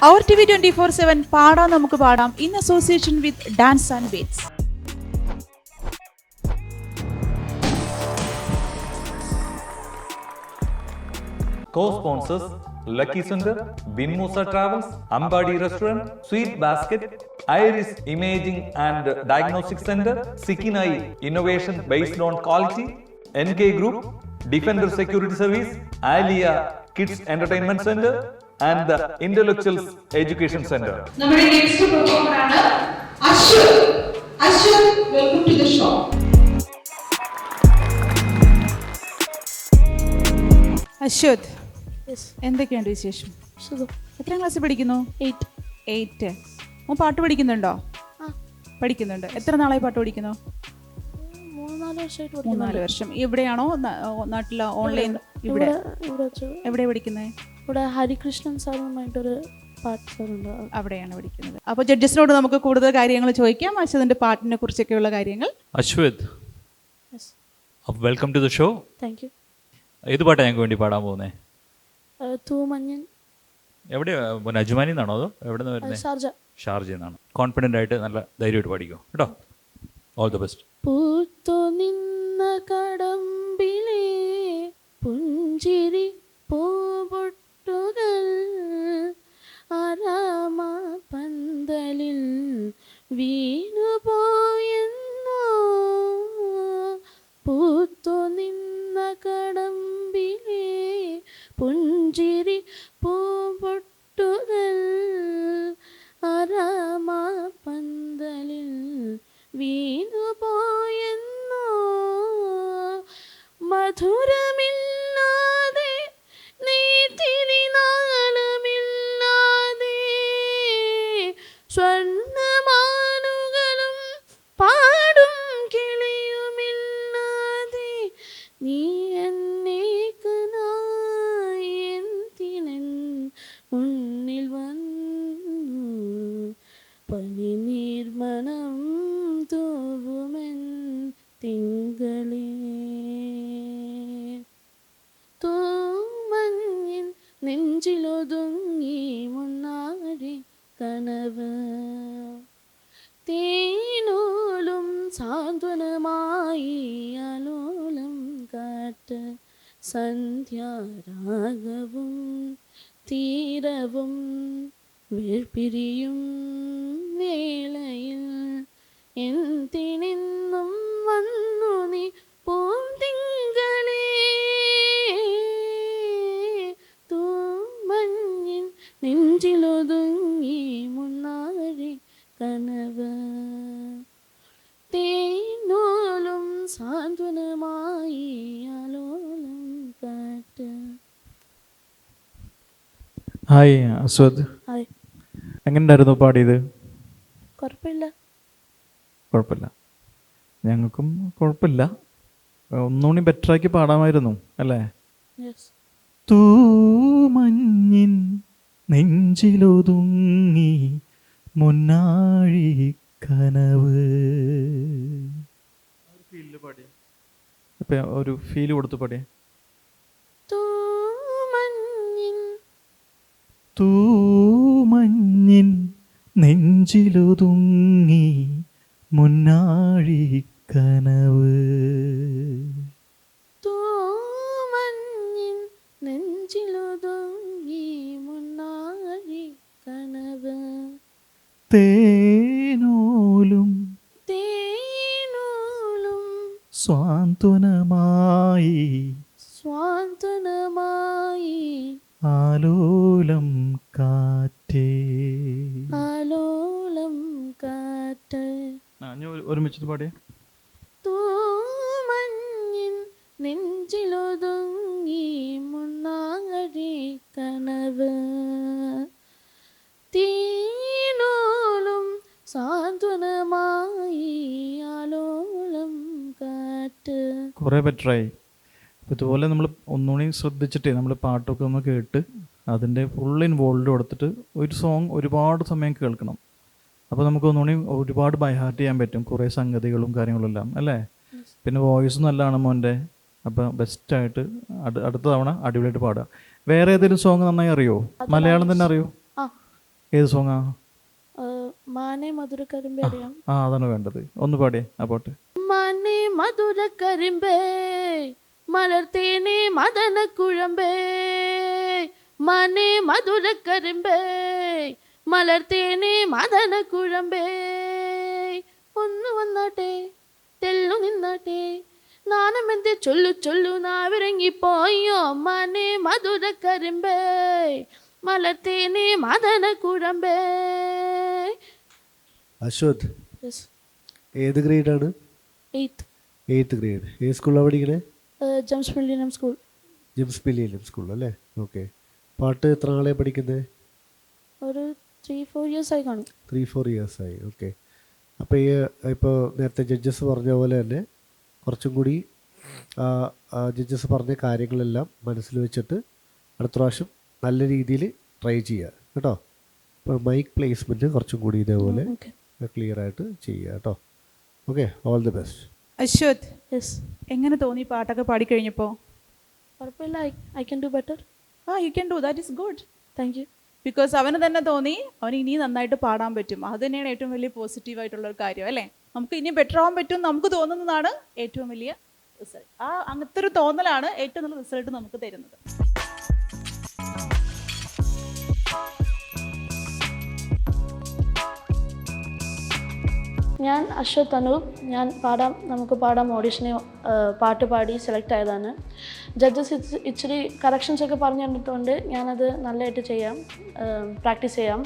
Our TV 24/7 പാടാം നമുക്ക് പാടാം in association with Dance and Beats. Co-sponsors Lucky Center, Bin Musa Travels, Ambadi Restaurant, Sweet Basket, Iris Imaging and Diagnostic Center, Sikinai Innovation Based on Quality, NK Group, Defender Security Service, Alia Kids Entertainment Center and the Intellectuals Education Center. നമ്മുടെ next performer ആണ് Ashwath. Ashwath, welcome to the show. Ashwath, എന്തൊക്കെയുണ്ട് വിശേഷം? എത്രാം ക്ലാസ്സിൽ പഠിക്കുന്നു? 8. മോൻ പാട്ട് പഠിക്കുന്നുണ്ടോ? പഠിക്കുന്നുണ്ട്. എത്ര നാളായി പാട്ട് പഠിക്കുന്നു? 3-4 വർഷം. എവിടെയാണോ നാട്ടിലോ ഓൺലൈൻ? ഇവിടെ എവിടെ പഠിക്കുന്നത്? ഇവിടെ ഹരികൃഷ്ണൻ സാറുമായിട്ടൊരു പാട്ട് സാറുണ്ട്, അവിടെയാണ് പഠിക്കുന്നത്. അപ്പോൾ ജഡ്ജസിനോട് നമുക്ക് കൂടുതൽ കാര്യങ്ങൾ ചോദിക്കാം, അശ്വതിന്റെ പാട്ടിനെ കുറിച്ചൊക്കെയുള്ള കാര്യങ്ങൾ. Ashwath, welcome to the show. Thank you. ഏത് പാട്ടാണ് ഞങ്ങൾക്ക് വേണ്ടി പാടാൻ പോകുന്നത്? തൂമഞ്ഞൻ. എവിടെയാ? അജ്മാനിൽ നിന്നാണോ അതോ എവിടെ നിന്ന് വരുന്നത്? ഷാർജയിൽ നിന്നാണ്. കോൺഫിഡൻ്റ് ആയിട്ട് നല്ല ധൈര്യമായിട്ട് പഠിക്കും കേട്ടോ. All the best. പൂത്തു നിന്ന കടമ്പിലേ പുഞ്ചിരി പൂപൊട്ടുകൾ ആരാമ പന്തലിൽ വീണുപോയെന്നോ. പൂത്തു നിന്ന കടമ്പിലേ പുഞ്ചിരി പൂപൊട്ടുകൾ ആരാമ പന്തലിൽ വീണുപോയെന്നോ. മധുരമില്ലാതെ നെയ്ത്തിരിനാളമില്ലാതെ സ്വർണ്ണമാനുകളും പാടും കിളിയുമില്ലാതെ നീ എന്നേക്കനായി എന്തിനൻ മുന്നിൽ വന്നു. പനിനീർമണം തൂവുമെൻ തിങ്കളേ. തൂമഞ്ഞിൻ നെഞ്ചിലൊതുങ്ങി മുന്നാടി കനവ്. തേനൂലും സാന്ത്വനമായി അലോലം കാറ്റ്. സന്ധ്യാരാഗവും തീരവും വേർപിരിയും വേളയിൽ എന്തിനെന്നും വന്നു നീ പൂന്തിങ്കളേ. തൂമഞ്ഞിൻ നെഞ്ചിലൊതുങ്ങി മുന്നാഴി കനവ്. തേനോലും സാന്ത്വനമായി അലോലം കാറ്റ്. ഹായ് അസ്വദ്, ഹായ്. എങ്ങനെയുണ്ടായിരുന്നു പാടിയത്? കുഴപ്പമില്ല. ഞങ്ങൾക്കും കുഴപ്പമില്ല. ഒന്നുകൂടി ബെറ്ററാക്കി പാടാമായിരുന്നു അല്ലേ? യെസ്. തൂമഞ്ഞിൻ നെഞ്ചിലൊതുങ്ങി മുന്നാഴി കനവ്. ഒരു ഫീൽ കൊടുത്ത് പാടിയ. തൂമഞ്ഞിൻ നെഞ്ചിലൊതുങ്ങി മുന്നാഴി കനവ്. തൂമഞ്ഞിൻ നെഞ്ചിലൊതുങ്ങി മുന്നാഴി കനവ്. തേനോലും സ്വാന്തനമായി ആലോലം കാറ്റേ. ആലോലം കാറ്റ്. ഒരുമിച്ച് പാടിയ. തൂമഞ്ഞിൻ നെഞ്ചിലൊതുങ്ങി മുന്നാഴി കനവ്. തീനോലും സാന്ത്വനമായി ആലോലം കാറ്റ്. കുറേ ബെറ്ററായി. ഇതുപോലെ നമ്മൾ ഒന്നുകൂടി ശ്രദ്ധിച്ചിട്ടേ നമ്മൾ പാട്ടൊക്കെ ഒന്ന് കേട്ട് അതിൻ്റെ ഫുൾ ഇൻവോൾവ് കൊടുത്തിട്ട് ഒരു സോങ് ഒരുപാട് സമയം കേൾക്കണം. അപ്പോൾ നമുക്ക് ഒന്നുകൂടി ഒരുപാട് ബൈ ഹാർട്ട് ചെയ്യാൻ പറ്റും കുറേ സംഗതികളും കാര്യങ്ങളും എല്ലാം അല്ലേ? പിന്നെ വോയിസ് നല്ലതാണ് മോൻ്റെ. അപ്പോൾ ബെസ്റ്റായിട്ട് അടുത്ത തവണ അടിപൊളിയായിട്ട് പാടുക. വേറെ ഏതെങ്കിലും സോങ് നന്നായി അറിയോ? മലയാളം തന്നെ അറിയോ? ഏത് സോങ്ങാ? മാനേ മധുരക്കരിമ്പേ അറിയാം. ആ അതാണ് വേണ്ടത്. ഒന്ന് പാടിയേ ആ പാട്ട്. മാനേ മധുരക്കരിമ്പേ മലർത്തേനേ മദന കുഴമ്പേ, മാനേ മധുരക്കരിമ്പേ മലർത്തേനേ മദന കുഴമ്പേ, ഒന്ന് വന്നാട്ടെ തെല്ലു നിന്നാട്ടെ നാണമെന്ത് ചൊല്ലു ചൊല്ലു നാവിറങ്ങിപ്പോയോ, മാനേ മധുരക്കരിമ്പേ മലർത്തേനേ മദന കുഴമ്പേ. അശ്വത്, Yes. ഏത് ഗ്രേഡാണ്? 8th. 8th grade. ഏത് സ്കൂളിലാണ് പഠിക്കണേ? Gems millennium school. Gems millennium school അല്ലേ? ഓക്കെ. പാട്ട് എത്ര നാളെ പഠിക്കുന്നത്? ഒരു 3-4 years ആയി കാണും. 3-4 years ആയി. ഓക്കെ. അപ്പോൾ ഇപ്പോൾ നേരത്തെ ജഡ്ജസ് പറഞ്ഞ പോലെ തന്നെ കുറച്ചും കൂടി ജഡ്ജസ് പറഞ്ഞ കാര്യങ്ങളെല്ലാം മനസ്സിൽ വെച്ചിട്ട് അടുത്ത പ്രാവശ്യം നല്ല രീതിയിൽ ട്രൈ ചെയ്യുക കേട്ടോ. ഇപ്പോൾ മൈക്ക് പ്ലേസ്മെൻറ്റ് കുറച്ചും കൂടി ഇതേപോലെ ക്ലിയർ ആയിട്ട് ചെയ്യുക കേട്ടോ. Okay, all the best. Ashwath, yes. എങ്ങനെ തോന്നി പാട്ടൊക്കെ പാടിക്കഴിഞ്ഞപ്പോൾ? കുഴപ്പമില്ല, I can do better. You can do, that is good. Thank you. Because അവന് തന്നെ തോന്നി അവന് ഇനി നന്നായിട്ട് പാടാൻ പറ്റും. അത് തന്നെയാണ് ഏറ്റവും വലിയ പോസിറ്റീവായിട്ടുള്ള ഒരു കാര്യം അല്ലേ. നമുക്ക് ഇനി ബെറ്റർ ആവാൻ പറ്റും നമുക്ക് തോന്നുന്നതാണ് ഏറ്റവും വലിയ റിസൾട്ട്. അങ്ങനത്തെ ഒരു തോന്നലാണ് ഏറ്റവും നല്ല റിസൾട്ട് നമുക്ക് തരുന്നത്. ഞാൻ അശ്വത് അനൂപ്. ഞാൻ നമുക്ക് പാടാം ഓഡീഷന് പാട്ട് പാടി സെലക്ട് ആയതാണ്. ജഡ്ജസ് ഇച്ചിരി കറക്ഷൻസ് ഒക്കെ പറഞ്ഞു തന്നിട്ടുണ്ട്. ഞാനത് നല്ലതായിട്ട് ചെയ്യാം, പ്രാക്ടീസ് ചെയ്യാം.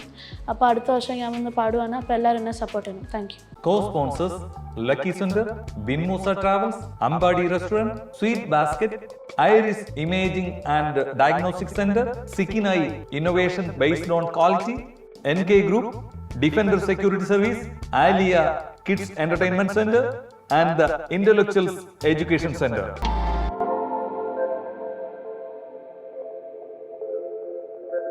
അപ്പോൾ അടുത്ത വർഷം ഞാൻ വന്ന് പാടുവാണ്. അപ്പോൾ എല്ലാവരും എന്നെ സപ്പോർട്ട് ചെയ്യണം. Thank you. Co-sponsors Lucky Center, Binmusa Travels, Ambadi Restaurant, Sweet Basket, Iris Imaging and Diagnostic Center, Sikinai Innovation Based on Quality, NK Group, Defender Security Service, Alia Kids Entertainment Center and the Intellectuals Education Center.